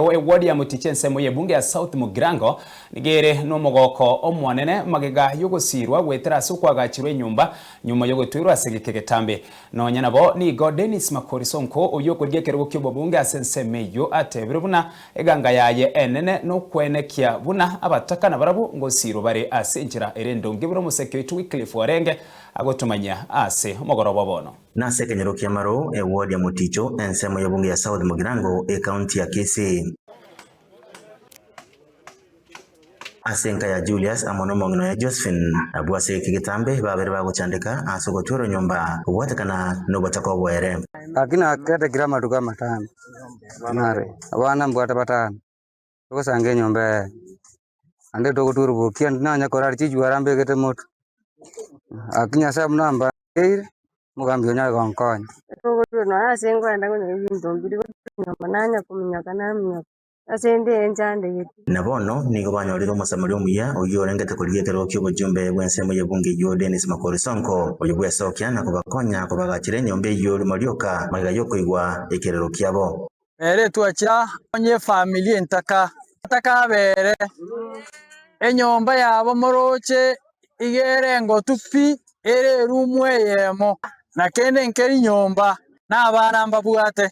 wodi ya Mutiche moye bunge ya South Mugirango nigere no mogoko omwanene magega yogosirwa gwetera sukwagachirwe nyuma yogotwirwa asegekegetambe nonya nabo ni Dennis Makorisonko oyokoryekerwo kyobo bunge asensemeyo atebire buna eganga yaye enene no kwenekia buna abatakana barabu ngosiro bare asenjira erendo ngibiro museke Wycliffe Warenge agotumanya ase mogorobo bono nase kenyero kiamaro wodi ya Muticho ensemo ya bunge ya South Mugirango county ya Kisii asenka ya Julius amonomongno ya Josephine abwase kigitambe babere baguchandika asogotwero nyumba watakana no batakobwere akina kete grama duka matano nare abana mbwata batano tosange nyumba ande togoturu kian nanya korari chijuarambe kete moto akinya sab namba mugambyo nya gonkon togoturu no asengo enda ngo nyinto mbiri nyumba nanya kuminyaka namya asende enjande yetu nabono nigo banyoriro musamari omuya oyorengete kurigekero ky'obujumbe bw'ensemo y'ebunge yo Dennis Makorisonko oyobwe sokya nakubakonya kubagakire nyombe yo Marioka magaga yokoigwa ekerero kyabo twakira onye family entaka bere enyomba yabo moroche igere ngo tupi ere rumwe yemo nakende nkeri nyomba n'abana mbabwate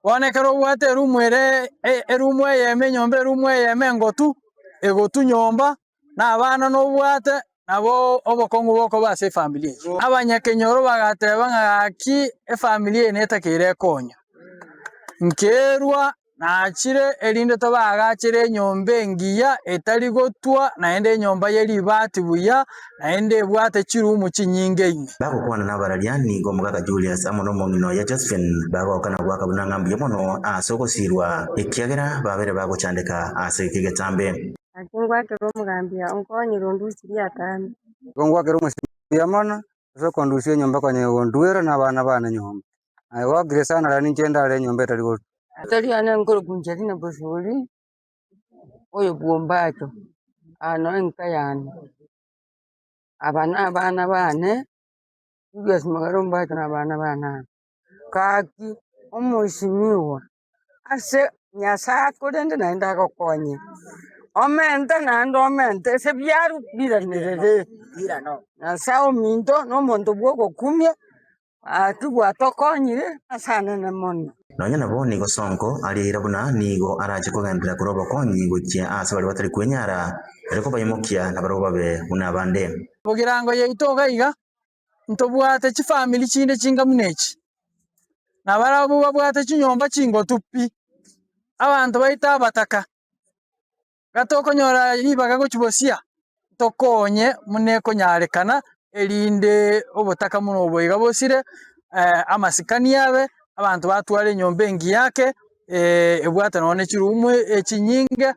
wanekero bwate rumwere rumwe yeme nyombe rumwe yeme ngotu egotu nyomba n'abana no bwate nabo obokongu boko base family abanyakenyoro bagateba ngaki family netakire konya nkerwa nachire erinde tabagachire nyombe ngiya etari gotwa naende nyomba yeri bati buya naende bwate chirumu chinyinge ine bagukwana n'abarariani go mugaga Julius amono mongino ya Josephine bagokana gwaka bunangambi mono asogosirwa ekiagera babere baguchandika asekigetambe akingwa kero mugambia onkonyi rondusiria kandi gongwa kero musiya mana so kondusie nyomba kwanye gondwera n'abana bana nyomba ayo Grace na rani chenda ale nyomba etari go atari ana ngoro kunjari na bosuri oyo bwombacho ano enkayana abana bane Julius Makorisonko n'abana bana kaki omushimiwa ase nyasa kodende naenda gokonye omente nando omente se byaru biranere birano nasa ominto no monto bwoko kumye atugwa tokonyire asana na mono nonya nabo nigo Sonko alihira buna nigo araje kugendera kuroba konyi gukya ase bali batari kwenyara ariko bayimukia nabaroba be unabande Mugirango yeitoga iga ntobwate chi family chinde chinga munechi nabarabu babwate chinyomba chingo tupi abantu baita bataka gatokonyora libaga gochibosia tokonye muneko nyarekana elinde obotaka muno boiga bosire amasikani yabe abantu batware nyombe ngi yake ebwata none chirumu echinyinge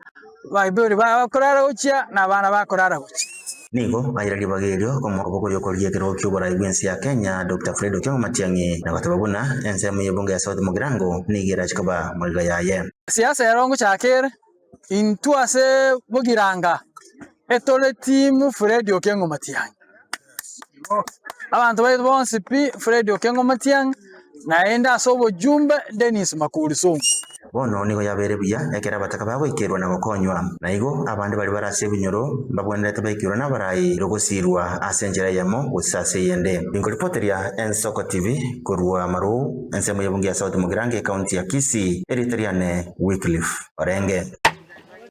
baibori bakorara uchya nabana bakorara uchya nigo ayirari bagerio komo obokoyo koryekero kyobora igwensi ya Kenya Dr. Fred Okengo Matiang'i na batababuna ensemo y'ebunge ya South Mugirango nigera chikaba muriga yaye siasa yarongo chakere intuase bugiranga etole timu Fred Okengo Matiang'i abantu baito bonse pi Fred Okengo Matiang'i naenda sobo jumbe Dennis Makorisonko bono nigo yabere buya ekera bataka bagwekerwa na bakonywa naigo abandi bali barase binyoro babwendete baikirwa n'abarayi rogosirwa asenjera yamo usase yende ingolipoteria Ensoko TV kurwa maru ensemo y'ebunge ya South Mugirango county ya Kisii Eritreane Wycliffe Warenge